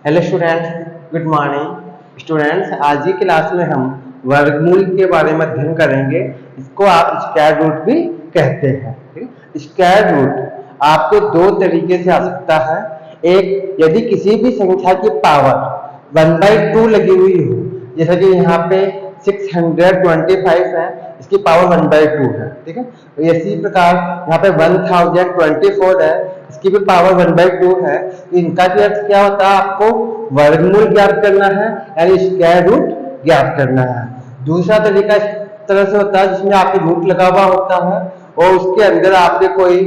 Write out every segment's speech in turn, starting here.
Hello students, good morning students. आज की class में हम वर्गमूल के बारे में अध्ययन करेंगे। इसको आप स्क्वायर रूट भी कहते हैं। ठीक, स्क्वायर रूट आपको दो तरीके से आ सकता है। एक, यदि किसी भी संख्या की पावर 1/2 लगी हुई हो, जैसे कि यहाँ पे 625 है, इसकी पावर 1/2 है। ठीक है, तो इसी प्रकार यहाँ पे 1024 है, इसकी भी पावर 1/2 है। तो इनका भी अर्थ क्या होता है, आपको वर्गमूल ज्ञात करना है, यानी स्क्वायर रूट ज्ञात करना है। दूसरा तरीका इस तरह से होता है जिसमें आपके रूट लगा हुआ होता है और उसके अंदर आपके कोई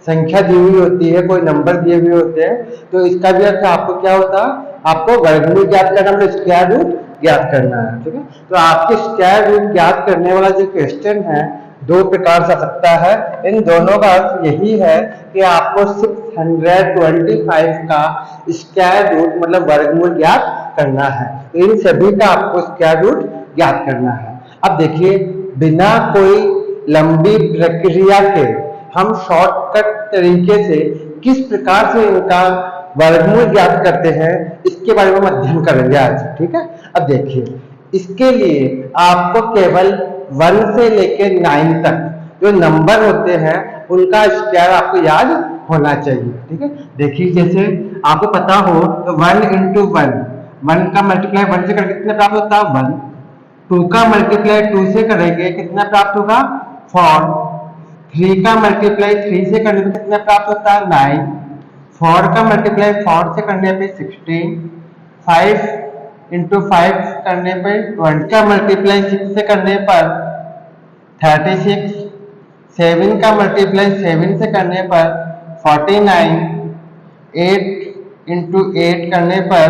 संख्या दी हुई होती है, कोई नंबर दिए हुए होते हैं। तो इसका भी अर्थ आपको क्या होता है, आपको वर्गमूल ज्ञात करना, मतलब स्क्वायर रूट ज्ञात करना है। ठीक है, तो आपके स्क्वायर रूट ज्ञात करने वाला जो क्वेश्चन है दो प्रकार से आ सकता है। इन दोनों का अर्थ यही है कि आपको 625 का स्क्वायर रूट मतलब वर्गमूल ज्ञात करना है। तो इन सभी का आपको स्क्वायर रूट ज्ञात करना है। अब देखिए, बिना कोई लंबी प्रक्रिया के हम शॉर्टकट तरीके से किस प्रकार से इनका वर्गमूल ज्ञात करते हैं, इसके बारे में हम अध्ययन करेंगे आज। ठीक है, अब देखिए, इसके लिए आपको केवल 1 से लेकर 9 तक जो नंबर होते हैं उनका स्क्वायर आपको याद होना चाहिए। ठीक है, देखिए जैसे आपको पता हो तो 1 into 1, 1 का मल्टीप्लाई 1 से करके कितना प्राप्त होता है 1। 2 का मल्टीप्लाई 2 से करेंगे कितना प्राप्त होगा 4। 3 का मल्टीप्लाई 3 से करने पे कितना प्राप्त होता है 9। 4 का मल्टीप्लाई 4 से करने पे 16। 5 into 5 करने पे 20 का मल्टीप्लाई 6 से करने पर 36। 7 का मल्टीप्लाई 7 से करने पर 49। 8 into 8 करने पर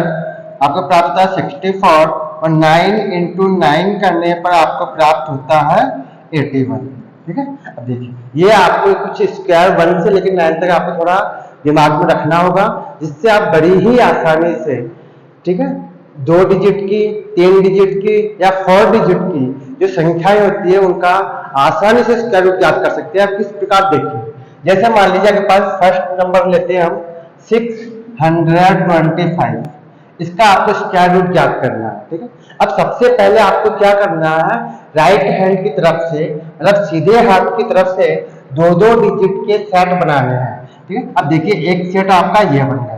आपको प्राप्त होता है 64 और 9 into 9 करने पर आपको प्राप्त होता है 81। ठीक है, अब देखिए, ये आपको कुछ स्क्वायर 1 से लेकर 9 तक आपको थोड़ा दिमाग में रखना होगा, जिससे आप बड़ी ही आसानी से, ठीक है, 2 डिजिट की, 3 डिजिट की या 4 डिजिट की जो संख्याएं होती है उनका आसानी से स्क्वायर रूट ज्ञात कर सकते हैं। आप किस प्रकार देखिए, जैसे मान लीजिए आपके पास फर्स्ट नंबर लेते हैं हम 625, इसका आपको स्क्वायर रूट ज्ञात करना है। ठीक है, अब सबसे पहले आपको क्या करना है, राइट हैंड की तरफ से मतलब सीधे हाथ की तरफ से 2-2 डिजिट के सेट बनाने हैं। ठीक है, अब देखिए एक सेट आपका ये बन गया,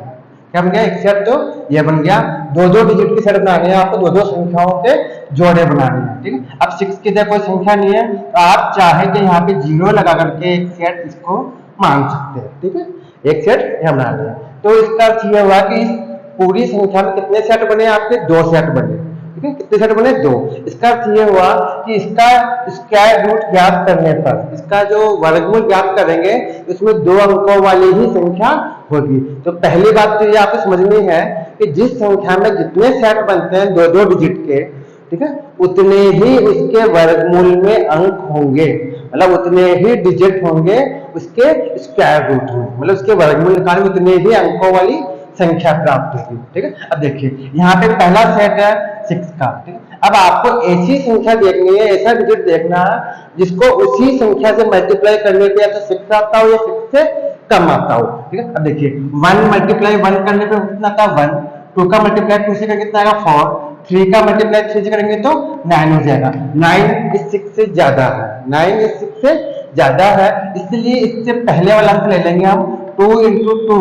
क्या बन गया, एक सेट तो ये बन गया। 2-2 डिजिट के सेट बनाने हैं आपको, 2-2 संख्याओं के जोड़े बनाने हैं। ठीक है, अब 6 की जगह कोई संख्या नहीं है तो आप चाहे तो यहाँ पे 0 लगा करके एक सेट इसको मान सकते हैं। ठीक है, एक सेट यहाँ बना लिया, तो इसका अर्थ यह हुआ कि इस पूरी संख्या में कितने सेट बने, आपके 2 सेट बने। ठीक है, कितने सेट बने, 2। इसका अर्थ यह हुआ कि इसका स्क्वायर रूट ज्ञात करने पर, इसका जो वर्गमूल ज्ञात करेंगे उसमें 2 अंकों वाली ही संख्या होगी। तो पहली बात तो ये आपको समझनी है कि जिस संख्या में जितने सेट बनते हैं 2-2 डिजिट के, ठीक है, उतने ही उसके वर्गमूल में अंक होंगे, मतलब उतने ही डिजिट होंगे उसके स्क्वायर रूट में, मतलब उसके वर्गमूल निकालने उतने ही अंकों वाली संख्या प्राप्त होगी। ठीक है, अब देखिए यहाँ पे पहला सेट है 6 का। ठीक है, अब आपको ऐसी संख्या देखनी है, ऐसा डिजिट देखना है जिसको उसी संख्या से मल्टीप्लाई करने पे या तो 6 आता हो या 6 से कम आता हो। ठीक है, अब देखिए 1 मल्टीप्लाई 1 करने पे कितना आता है 1। 2 का मल्टीप्लाई 2 से करके कितना आएगा 4। 3 का मल्टीप्लाई 3 से करेंगे तो 9 हो जाएगा। 9 इस 6 से ज्यादा है, 9 इस 6 से ज्यादा है, इसलिए इससे पहले वाला अंक ले लेंगे हम 2 into 2,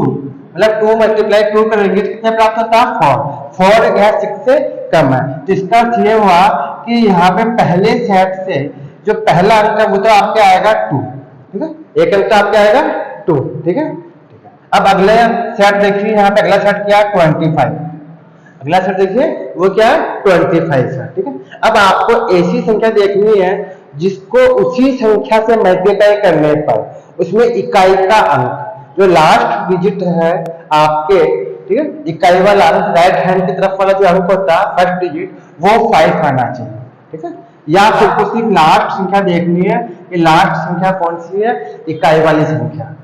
मतलब 2 मल्टीप्लाई 2 करेंगे तो कितना प्राप्त होता है 4। 4 यह 6 से कम है, तो इसका अर्थ ये हुआ कि यहाँ पे पहले सेट से जो पहला अंक है वो तो आपके आएगा 2। ठीक है, एक अंक आपके आएगा 2। ठीक है, अब अगले सेट देखिए, यहाँ पे अगला सेट क्या है 25। अगला सेट देखिए वो क्या है 25 है। ठीक है, अब आपको ऐसी संख्या देखनी है जिसको उसी संख्या से मल्टीप्लाई करने पर उसमें इकाई का अंक जो लास्ट डिजिट है आपके, ठीक है, इकाई वाला अंक राइट हैंड की तरफ वाला जो अंक होता है फर्स्ट डिजिट वो 5 आना चाहिए। ठीक है, या फिर को सिर्फ लास्ट संख्या देखनी है कि लास्ट संख्या कौन सी है, इकाई वाली संख्या।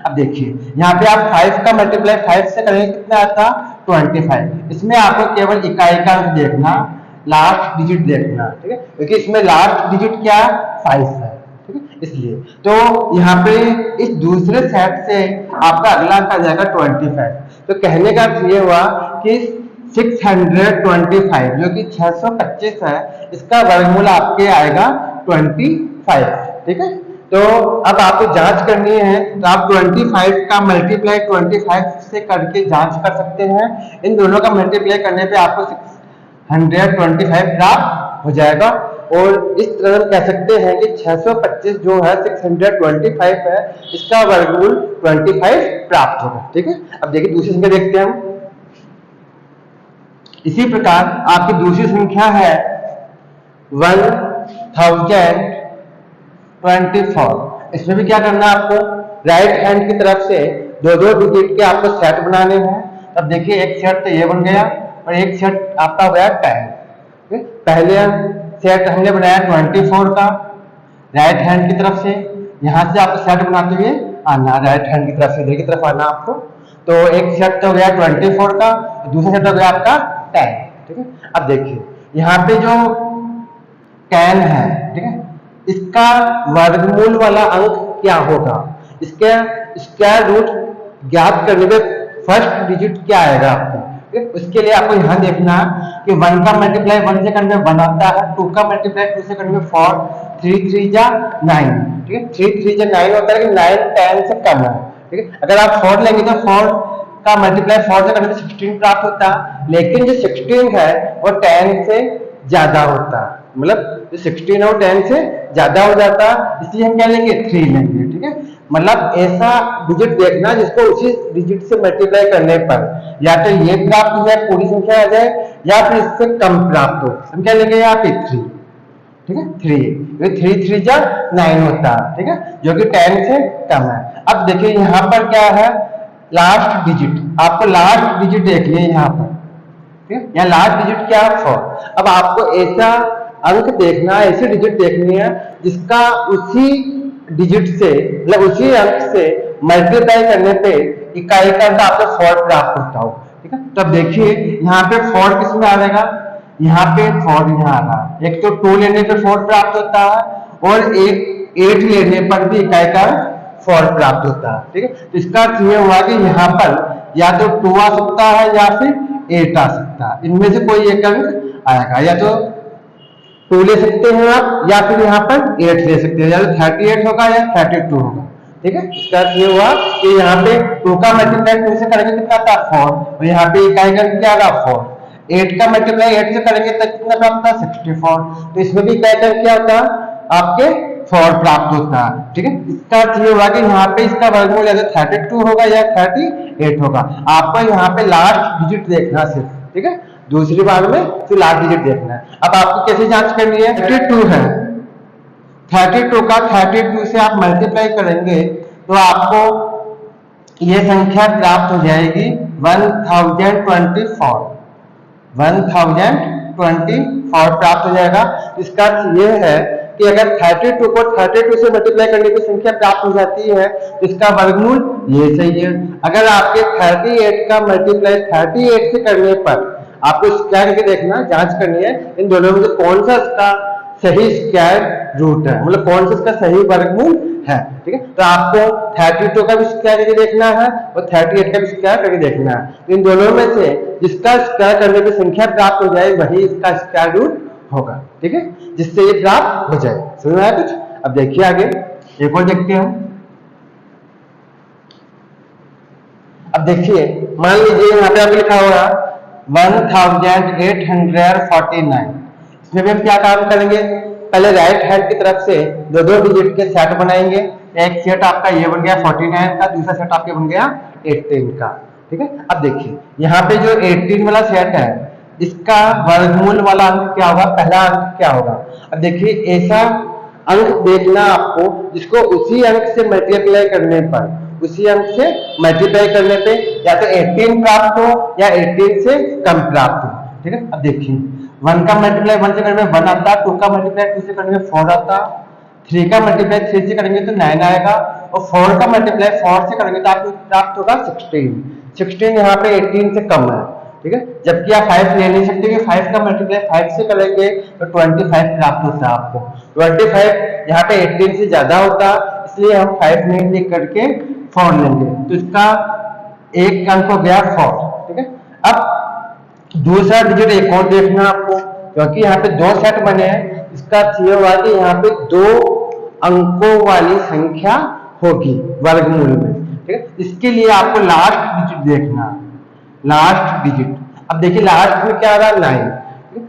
अब देखिए यहाँ पे आप 5 का मल्टीप्लाई 5 से करेंगे कितना आता 25। इसमें आपको केवल इकाई का अंक देखना, लास्ट डिजिट देखना। ठीक है, क्योंकि इसमें लास्ट डिजिट क्या 5 है। ठीक है, इसलिए तो यहाँ पे इस दूसरे सेट से आपका अगला अंक आ जाएगा 25। तो कहने का अर्थ ये हुआ कि 625 जो कि 625 है, इसका वर्गमूल आपके आएगा 25। ठीक है, तो अब आपको जांच करनी है तो आप 25 का मल्टीप्लाई 25 से करके जांच कर सकते हैं। इन दोनों का मल्टीप्लाई करने पे आपको 625 प्राप्त हो जाएगा। और इस तरह हम कह सकते हैं कि 625 जो है 625 है, इसका वर्गमूल 25 प्राप्त होगा। ठीक है, अब देखिए दूसरी संख्या देखते हैं हम। इसी प्रकार आपकी दूसरी संख्या है 1024। इसमें भी क्या करना है आपको, राइट हैंड की तरफ से दो दो डिजिट के आपको सेट बनाने हैं। अब देखिए एक सेट तो ये बन गया और एक सेट आपका हो गया 10। पहले सेट हमने बनाया 24 का राइट हैंड की तरफ से, यहां से आपको सेट बनाते हुए आना, राइट हैंड की तरफ से इधर की तरफ आना आपको। तो एक सेट तो हो गया 24 का, दूसरा सेट हो गया आपका 10। ठीक है, अब देखिए यहाँ पे जो 10 है, ठीक है, इसका वर्गमूल वाला अंक क्या होगा, इसके स्क्वायर रूट ज्ञात करने पे फर्स्ट डिजिट क्या आएगा आपको। उसके लिए आपको यहां देखना कि 1 का मल्टीप्लाई 1 से करने में 1 आता है, 2 का मल्टीप्लाई 2 से करने में 4, 3 3 जा 9। ठीक है, 3 3 जा 9 होता है कि 9 10 से कम है। ठीक है, अगर आप 4 लेंगे तो 4 का मल्टीप्लाई 4 से करने में 16 प्राप्त होता है, लेकिन जो 16 है वो 10 से ज्यादा होता है, मतलब जो 16 है वो 10 से ज्यादा हो जाता है, इसलिए हम क्या लेंगे 3 लेंगे। ठीक है, मतलब ऐसा डिजिट देखना जिसको उसी डिजिट से मल्टीप्लाई करने पर या तो ये प्राप्त हो जाए, पूरी संख्या आ जाए, या फिर इससे कम प्राप्त हो। हम क्या लेंगे यहाँ पे 3। ठीक है, 3 3 जा 9 होता है। ठीक है, जो कि 10 से कम है। अब देखिए यहाँ पर क्या है, लास्ट डिजिट, आपको लास्ट डिजिट देखनी है यहाँ पर। ठीक है, यहाँ लास्ट डिजिट क्या है 4। अब आपको ऐसा अंक देखना है, ऐसी डिजिट देखनी है जिसका उसी डिजिट से, मतलब उसी अंक से मल्टीप्लाई करने पे इकाई का अंक आपको 4 प्राप्त होता हो। ठीक है, तो अब देखिए यहाँ पे 4 किस में आ जाएगा, यहाँ पे 4 यहाँ आ रहा है। एक तो 2 लेने पे 4 प्राप्त होता है और एक 8 लेने पर भी इकाई का 4 प्राप्त होता है। ठीक है, तो इसका अर्थ ये हुआ कि यहाँ पर या तो 2 आ सकता है या फिर 8 आ सकता है, इनमें से कोई एक अंक आएगा। या तो 2 ले सकते हैं आप, या फिर यहाँ पर 8 ले सकते हैं, या तो 38 होगा या 32 होगा। ठीक है, इसका अर्थ ये हुआ कि यहाँ पे 2 का मल्टीप्लाई 2 से करेंगे कितना आता है 4, और यहाँ पे इकाई का क्या आएगा 4। 8 का मल्टीप्लाई 8 से करेंगे तो कितना प्राप्त होता है 64, तो इसमें भी इकाई का क्या होता है आपके 4 प्राप्त होता है। ठीक है, इसका अर्थ ये हुआ कि यहाँ पे इसका वर्गमूल या तो 32 होगा या 38 होगा। आपको यहाँ पे लास्ट डिजिट देखना सिर्फ। ठीक है, दूसरी बार में फिर लास्ट डिजिट देखना है। अब आपको कैसे जांच करनी है, 32 है, 32 का 32 से आप मल्टीप्लाई करेंगे तो आपको यह संख्या प्राप्त हो जाएगी 1024 प्राप्त हो जाएगा। इसका अर्थ यह है कि अगर 32 को 32 से मल्टीप्लाई करने की संख्या प्राप्त हो जाती है तो इसका वर्गमूल ये सही है। अगर आपके 38 का मल्टीप्लाई 38 से करने पर आपको स्क्वायर करके देखना, जांच करनी है इन दोनों में से कौन सा इसका सही स्क्वायर रूट है, मतलब कौन सा इसका सही वर्गमूल है। ठीक है, तो आपको 32 का भी स्क्वायर करके देखना है और 38 का भी स्क्वायर करके देखना है। तो इन दोनों में से जिसका स्क्वायर करने पर संख्या प्राप्त हो जाए वही इसका स्क्वायर रूट होगा। ठीक है, जिससे ये प्राप्त हो जाए। समझ में आया कुछ? अब देखिए आगे एक और देखते हैं। अब देखिए मान लीजिए यहाँ पे आपको लिखा हुआ 1849। इसमें भी हम क्या काम करेंगे, पहले राइट हैंड की तरफ से दो दो डिजिट के सेट बनाएंगे। एक सेट आपका ये बन गया 49 का, दूसरा सेट आपके बन गया 18 का। ठीक है, अब देखिए यहाँ पे जो 18 वाला सेट है इसका वर्गमूल वाला अंक क्या होगा, पहला अंक क्या होगा। अब देखिए ऐसा अंक देखना आपको जिसको उसी अंक से मल्टीप्लाई करने पर, उसी अंक से मल्टीप्लाई करने पे या तो 18 प्राप्त हो या 18 से कम प्राप्त हो। ठीक है, अब देखिए 1 का मल्टीप्लाई 1 से करने में 1 आता, 2 का मल्टीप्लाई 2 से करने में 4 आता, 3 का मल्टीप्लाई 3 से करेंगे तो 9 आएगा, और 4 का मल्टीप्लाई 4 से करेंगे तो आपको प्राप्त होगा 16 यहाँ पे 18 से कम है। ठीक है, जबकि आप 5 ले नहीं सकते कि 5 का मल्टीप्लाई 5 से करेंगे तो 25 प्राप्त होता है आपको। 25 यहाँ पे 18 से ज्यादा होता, इसलिए हम 5 नहीं लिख करके 4 लेंगे, तो इसका एक अंक हो गया 4। ठीक है, अब दूसरा डिजिट एक और देखना आपको, क्योंकि यहाँ पे दो सेट बने हैं, इसका अर्थ ये हुआ कि यहाँ पे दो अंकों वाली संख्या होगी वर्गमूल में, ठीक है। इसके लिए आपको लास्ट डिजिट देखना है, लास्ट डिजिट। अब देखिए लास्ट में क्या आ रहा है, 9,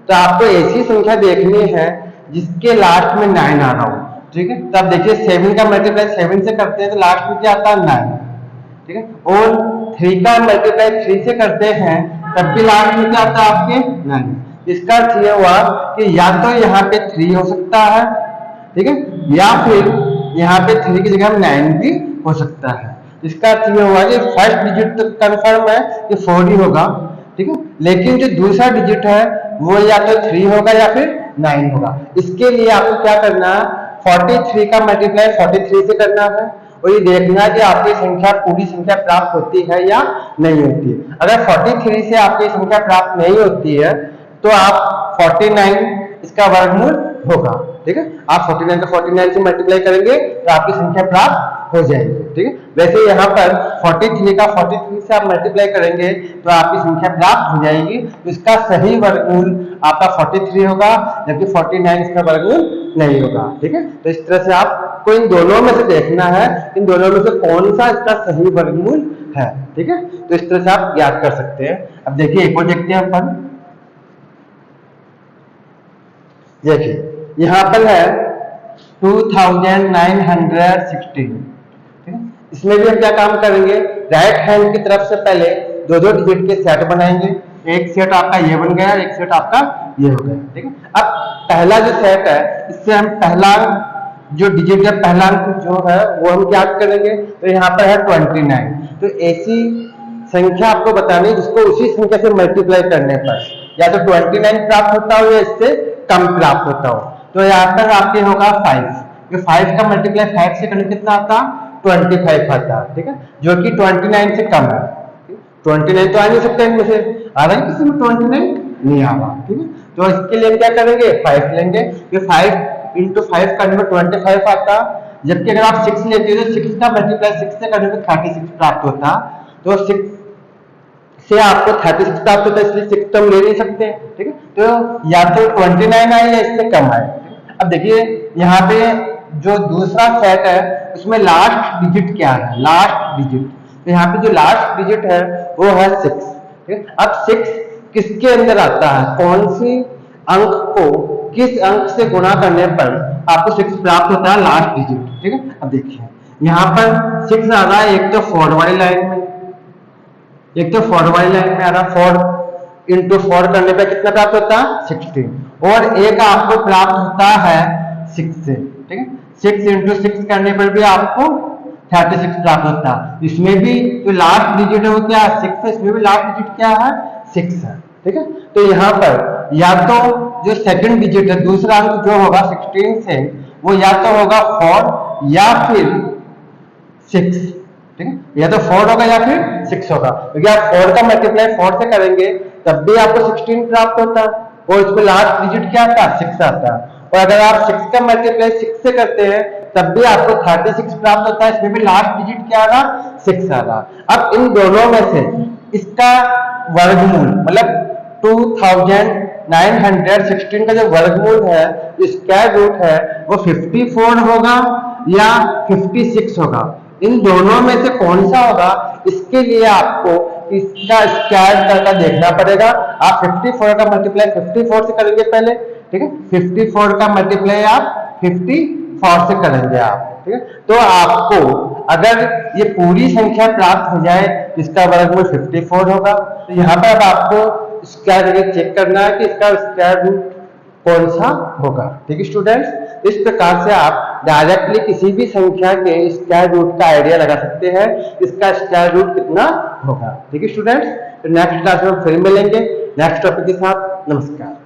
तो आपको ऐसी संख्या देखनी है जिसके लास्ट में 9 आ रहा हो, ठीक है। तब देखिए 7 का मल्टीप्लाई 7 से करते हैं तो लास्ट में क्या आता है, 9, ठीक है। और 3 का मल्टीप्लाई 3 से करते हैं तब भी लास्ट में क्या आता है आपके, 9। इसका अर्थ ये हुआ कि या तो यहाँ पे 3 हो सकता है, ठीक है, या फिर यहाँ पे 3 की जगह 9 भी हो सकता है। इसका अर्थ ये हुआ कि फर्स्ट डिजिट तो कंफर्म है कि 4 ही होगा, ठीक है, लेकिन जो दूसरा डिजिट है वो या तो 3 होगा या फिर 9 होगा। इसके लिए आपको क्या करना है, 43 का मल्टीप्लाई 43 से करना है और ये देखना है कि आपकी संख्या पूरी संख्या प्राप्त होती है या नहीं होती है। अगर 43 से आपकी संख्या प्राप्त नहीं होती है तो आप 49 इसका वर्गमूल होगा, ठीक है। आप 49 को 49 से मल्टीप्लाई करेंगे तो आपकी संख्या प्राप्त हो जाएगी, ठीक है। वैसे यहाँ पर 43 का 43 से आप मल्टीप्लाई करेंगे तो आपकी संख्या प्राप्त हो जाएगी, तो इसका सही वर्गमूल आपका 43 होगा, जबकि 49 इसका वर्गमूल नहीं होगा, ठीक है। तो इस तरह से आपको इन दोनों में से देखना है, इन दोनों में से कौन सा इसका सही वर्गमूल है, ठीक है। तो इस तरह से आप ज्ञात कर सकते हैं। अब देखिए एक और देखते हैं अपन, देखिए यहाँ पर है 2916, ठीक है। इसमें भी हम क्या काम करेंगे, राइट हैंड की तरफ से पहले दो दो डिजिट के सेट बनाएंगे, एक सेट आपका ये बन गया, एक सेट आपका ये हो गया, ठीक है। अब पहला जो सेट है इससे हम पहला जो डिजिट है, पहला अंक जो है वो हम क्या करेंगे, तो यहाँ पर है 29, तो ऐसी संख्या आपको बतानी है जिसको उसी संख्या से मल्टीप्लाई करने पर या तो 29 प्राप्त होता हो या इससे कम प्राप्त होता हो। तो यहाँ पर आपके होगा 5, ये 5 का मल्टीप्लाई 5 से करने कितना आता, 25 आता, ठीक है, जो कि 29 से कम है। 29 तो आ नहीं सकता इनमें से, आ रहा है किसी में 29 नहीं आ रहा, ठीक है। तो इसके लिए क्या करेंगे, 5 लेंगे, ये 5 इंटू 5 करने में 25 आता, जबकि अगर आप 6 लेते हो तो 6 का मल्टीप्लाई 6 से करने में 36 प्राप्त होता, तो 6 से आपको 36 प्राप्त होता है, इसलिए 6 तो हम ले नहीं सकते, ठीक है। तो या तो 29 आए या इससे कम आए। अब देखिए यहाँ पे जो दूसरा सेट है उसमें लास्ट डिजिट क्या है, लास्ट डिजिट, तो यहाँ पे जो लास्ट डिजिट है वो है 6, ठीक है। अब 6 किसके अंदर आता है, कौन सी अंक को किस अंक से गुणा करने पर आपको 6 प्राप्त होता है, लास्ट डिजिट, ठीक है। अब देखिए यहाँ पर 6 आ रहा है, एक तो 4 वाली लाइन में, एक तो 4 वाली लाइन में आ रहा, 4 इंटू 4 करने पे कितना प्राप्त होता है, 16, और एक आपको प्राप्त होता है 6 से, ठीक है। 6 इंटू 6 करने पर भी आपको 36 प्राप्त होता है। इसमें भी जो लास्ट डिजिट है वो क्या है, 6 है, इसमें भी लास्ट डिजिट क्या है, 6 है, ठीक है। तो यहाँ पर या तो जो सेकंड डिजिट है, दूसरा अंक जो होगा 16 से, वो या तो होगा 4 या फिर 6, ठीक है, या तो 4 होगा या फिर 6 होगा, क्योंकि आप 4 का मल्टीप्लाई 4 से करेंगे तब भी आपको 16 प्राप्त होता है और इसमें लास्ट डिजिट क्या आता है, 6 आता है। और अगर आप 6 का मल्टीप्लाई 6 से करते हैं तब भी आपको 36 प्राप्त होता है, इसमें भी लास्ट डिजिट क्या आ रहा, 6 आ रहा। अब इन दोनों में से इसका वर्गमूल मतलब 2916 का जो वर्गमूल है, स्क्वायर रूट है, वो 54 होगा या 56 होगा। इन दोनों में से कौन सा होगा, इसके लिए आपको इसका स्क्वायर करके देखना पड़ेगा। आप 54 का मल्टीप्लाई 54 से करेंगे पहले, ठीक है, 54 का मल्टीप्लाई आप 54 से करेंगे आप, ठीक है। तो आपको अगर ये पूरी संख्या प्राप्त हो जाए इसका वर्गमूल 54 होगा। तो यहाँ पर अब आपको स्क्वायर करके चेक करना है कि इसका स्क्वायर रूट कौन सा होगा, ठीक है स्टूडेंट्स। इस प्रकार से आप डायरेक्टली किसी भी संख्या के स्क्वायर रूट का आइडिया लगा सकते हैं, इसका स्क्वायर रूट कितना होगा, ठीक है स्टूडेंट्स। तो नेक्स्ट क्लास में फिर मिलेंगे नेक्स्ट टॉपिक के साथ। नमस्कार।